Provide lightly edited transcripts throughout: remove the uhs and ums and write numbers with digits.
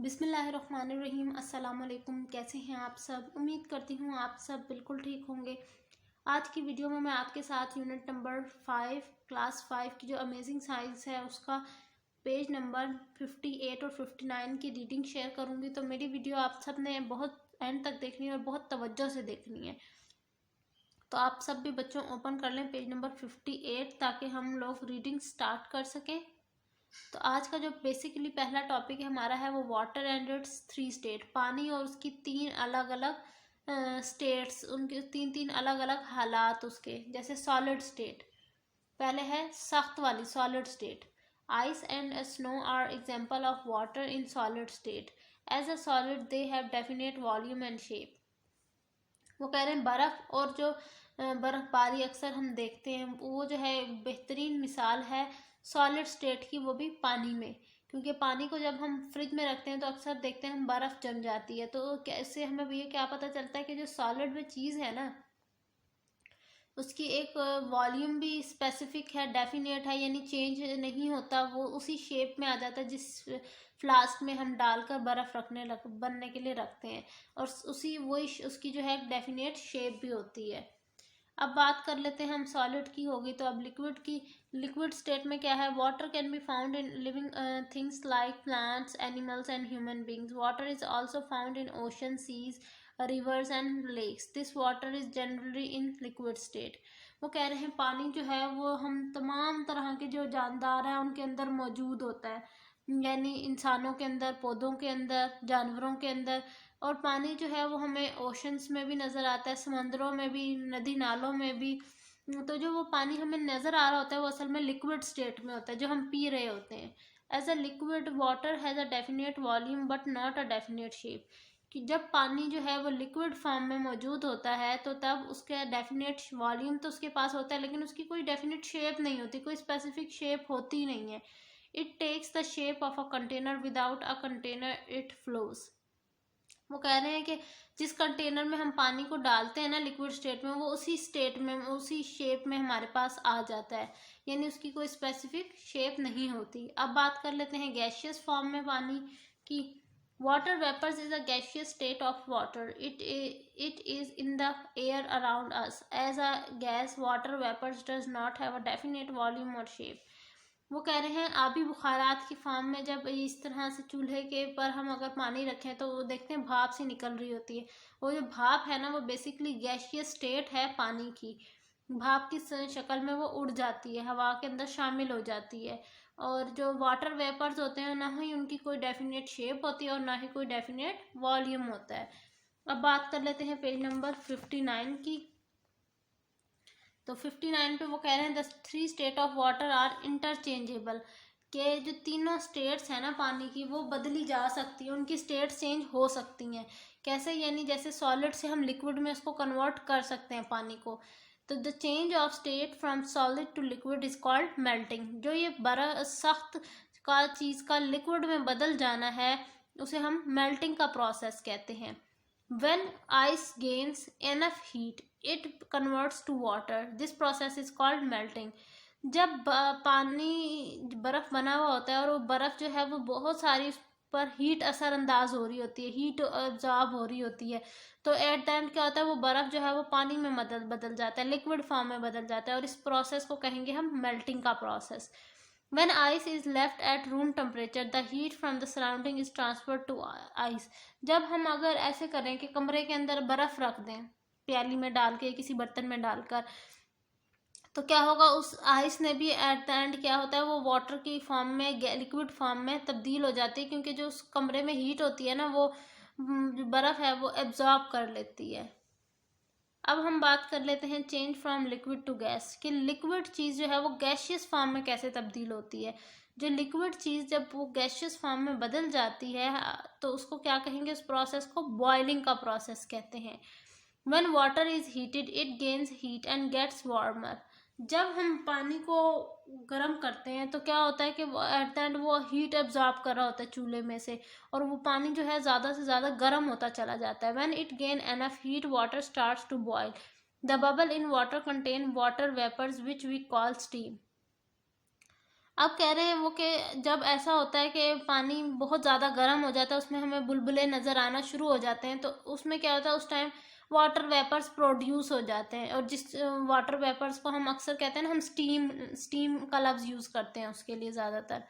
बिस्मिल्लाहिर्रहमानिर्रहीम। अस्सलाम वालेकुम। कैसे हैं आप सब? उम्मीद करती हूँ आप सब बिल्कुल ठीक होंगे। आज की वीडियो में मैं आपके साथ यूनिट नंबर 5 क्लास 5 की जो अमेजिंग साइंस है उसका पेज नंबर 58 और 59 की रीडिंग शेयर करूँगी। तो मेरी वीडियो आप सब ने बहुत एंड तक देखनी है और बहुत तवज्जो से देखनी है। तो आप सब भी बच्चों ओपन कर लें पेज नंबर 58 ताकि हम लोग रीडिंग स्टार्ट कर सकें। तो आज का जो बेसिकली पहला टॉपिक है हमारा है वो वाटर एंड इट्स 3 स्टेट। पानी और उसकी 3 अलग अलग स्टेट्स, उनके 3 अलग अलग हालात उसके। जैसे सॉलिड स्टेट, पहले है सख्त वाली solid state. Ice and snow are example of water in solid state. As a solid they have definite volume and shape. वो कह रहे हैं बर्फ़ और जो बर्फ़बारी अक्सर हम देखते हैं वो जो है बेहतरीन मिसाल है सॉलिड स्टेट की, वो भी पानी में। क्योंकि पानी को जब हम फ्रिज में रखते हैं तो अक्सर देखते हैं हम बर्फ़ जम जाती है। तो कैसे हमें ये क्या पता चलता है कि जो सॉलिड में चीज़ है ना उसकी एक वॉल्यूम भी स्पेसिफिक है, डेफिनेट है, यानी चेंज नहीं होता, वो उसी शेप में आ जाता है जिस फ्लास्क में हम डालकर बर्फ़ बनने के लिए रखते हैं। और उसी वही उसकी जो है एक डेफिनेट शेप भी होती है। अब बात कर लेते हैं हम सॉलिड की होगी। तो अब लिक्विड की, लिक्विड स्टेट में क्या है? Water can be found in living things like plants, animals and human beings. Water is also found in ocean, seas, rivers and lakes. This water is generally in liquid state. वो कह रहे हैं पानी जो है वो हम तमाम तरह के जो जानदार हैं उनके अंदर मौजूद होता है, यानी इंसानों के अंदर, पौधों के अंदर, जानवरों के अंदर। और पानी जो है वो हमें ओशंस में भी नज़र आता है, समंदरों में भी, नदी नालों में भी। तो जो वो पानी हमें नज़र आ रहा होता है वो असल में लिक्विड स्टेट में होता है, जो हम पी रहे होते हैं। As a liquid water has a definite volume but not a definite shape. कि जब पानी जो है वो लिक्विड फॉर्म में मौजूद होता है तो तब उसका डेफिनेट वॉल्यूम तो उसके पास होता है, लेकिन उसकी कोई डेफिनेट शेप नहीं होती, कोई स्पेसिफिक शेप होती नहीं है। It takes the shape of a container, without a container it flows. वो कह रहे हैं कि जिस कंटेनर में हम पानी को डालते हैं ना लिक्विड स्टेट में, वो उसी स्टेट में, उसी शेप में हमारे पास आ जाता है, यानी उसकी कोई स्पेसिफिक शेप नहीं होती। अब बात कर लेते हैं गैशियस फॉर्म में पानी की। Water vapours is a gaseous state of water. It is in the air around us. As a gas water vapours does not have a definite volume और शेप। वो कह रहे हैं आबी बुखारात की फॉर्म में जब इस तरह से चूल्हे के पर हम अगर पानी रखें तो वो देखते हैं भाप सी निकल रही होती है। वो जो भाप है ना वो बेसिकली गैशियस स्टेट है पानी की। भाप की शक्ल में वो उड़ जाती है, हवा के अंदर शामिल हो जाती है। और जो वाटर वेपर्स होते हैं ना ही उनकी कोई डेफिनेट शेप होती है और ना ही कोई डेफिनेट वॉल्यूम होता है। अब बात कर लेते हैं पेज नंबर 59 की। तो 59 पे वो कह रहे हैं the 3 state of water are interchangeable. के जो तीनों स्टेट्स हैं ना पानी की वो बदली जा सकती है, उनकी स्टेट चेंज हो सकती हैं। कैसे? यानी जैसे सॉलिड से हम लिक्विड में उसको कन्वर्ट कर सकते हैं पानी को। तो the change of state from solid to liquid is called melting. जो ये बर्फ सख्त का चीज़ का लिक्विड में बदल जाना है उसे हम मेल्टिंग का प्रोसेस कहते हैं। When ice gains enough heat, it converts to water. This process is called melting. जब पानी बर्फ़ बना हुआ होता है और वो बर्फ़ जो है वो बहुत सारी उस पर हीट असरअंदाज हो रही होती है, हीट ऑब्जॉर्ब हो रही होती है, तो एट द एंड क्या होता है वो बर्फ़ जो है वो पानी में बदल जाता है, लिक्विड फॉर्म में बदल जाता है। और इस प्रोसेस को कहेंगे हम मेल्टिंग का process. When ice is left at room temperature, the heat from the surrounding is transferred to ice. जब हम अगर ऐसे करें कि कमरे के अंदर बर्फ़ रख दें प्याली में डाल के, किसी बर्तन में डालकर, तो क्या होगा उस आइस ने भी एट द एंड क्या होता है वो वाटर की फॉर्म में, लिक्विड फॉर्म में तब्दील हो जाती है, क्योंकि जो उस कमरे में हीट होती है ना वो जो बर्फ़ है वो एब्जॉर्ब कर लेती है। अब हम बात कर लेते हैं change from liquid to gas, कि लिक्विड चीज़ जो है वो गैशियस फॉर्म में कैसे तब्दील होती है। जो लिक्विड चीज़ जब वो गैशियस फॉर्म में बदल जाती है तो उसको क्या कहेंगे? उस प्रोसेस को बॉइलिंग का प्रोसेस कहते हैं। When water is heated, it gains heat and gets warmer. जब हम पानी को गर्म करते हैं तो क्या होता है कि एट द एंड वो हीट एब्जॉर्ब कर रहा होता है चूल्हे में से, और वो पानी जो है ज़्यादा से ज़्यादा गर्म होता चला जाता है। When it gain enough heat, water starts to boil. The bubble in water contain water vapors which we call steam. अब कह रहे हैं वो कि जब ऐसा होता है कि पानी बहुत ज़्यादा गर्म हो जाता है, उसमें हमें बुलबुले नज़र आना शुरू हो जाते हैं, तो उसमें क्या होता है उस टाइम वाटर वेपर्स प्रोड्यूस हो जाते हैं। और जिस वाटर वेपर्स को हम अक्सर कहते हैं ना, हम स्टीम का लफ्ज़ यूज़ करते हैं उसके लिए ज़्यादातर।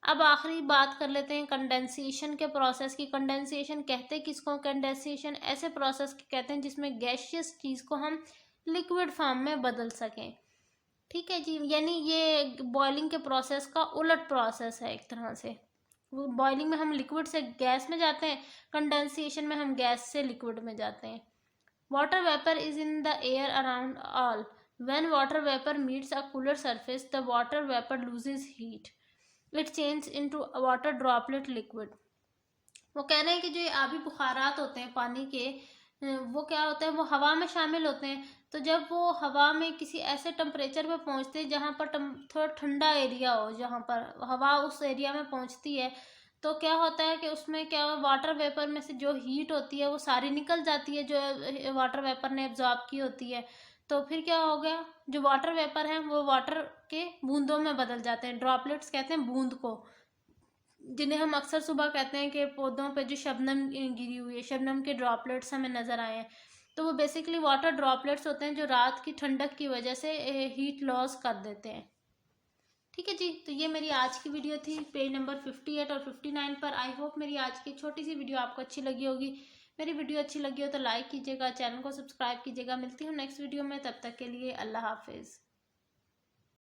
अब आखिरी बात कर लेते हैं कंडेंसेशन के प्रोसेस की। कंडेंसेशन कहते हैं किसको? कंडेंसेशन ऐसे प्रोसेस कहते हैं जिसमें गैसियस चीज़ को हम लिक्विड फॉर्म में बदल सकें। ठीक है जी, यानी ये बॉइलिंग के प्रोसेस का उलट प्रोसेस है एक तरह से। वो बॉइलिंग में हम लिक्विड से गैस में जाते हैं, कंडेंसेशन में हम गैस से लिक्विड में जाते हैं। Water vapour is in the air around all. When water vapour meets a cooler surface the water vapour loses heat, it change into water droplet liquid. वो कह रहे हैं कि जो ये आबी बुखारात होते हैं पानी के, वो क्या होता है, वो हवा में शामिल होते हैं। तो जब वो हवा में किसी ऐसे टेम्परेचर पे पहुंचते हैं जहाँ पर थोड़ा ठंडा एरिया हो, जहाँ पर हवा उस एरिया में पहुंचती है, तो क्या होता है कि उसमें क्या वाटर वेपर में से जो हीट होती है वो सारी निकल जाती है, जो वाटर वेपर ने एब्जॉर्ब की होती है। तो फिर क्या हो गया, जो वाटर वेपर है वो वाटर के बूंदों में बदल जाते हैं। ड्रॉपलेट्स कहते हैं बूंद को, जिन्हें हम अक्सर सुबह कहते हैं कि पौधों पे जो शबनम गिरी हुई है, शबनम के ड्रॉपलेट्स हमें नज़र आए हैं। तो वो बेसिकली वाटर ड्रॉपलेट्स होते हैं जो रात की ठंडक की वजह से हीट लॉस कर देते हैं। ठीक है जी, तो ये मेरी आज की वीडियो थी पेज नंबर 58 और 59 पर। आई होप मेरी आज की छोटी सी वीडियो आपको अच्छी लगी होगी। मेरी वीडियो अच्छी लगी हो तो लाइक कीजिएगा, चैनल को सब्सक्राइब कीजिएगा। मिलती हूँ नेक्स्ट वीडियो में, तब तक के लिए अल्लाह हाफिज़।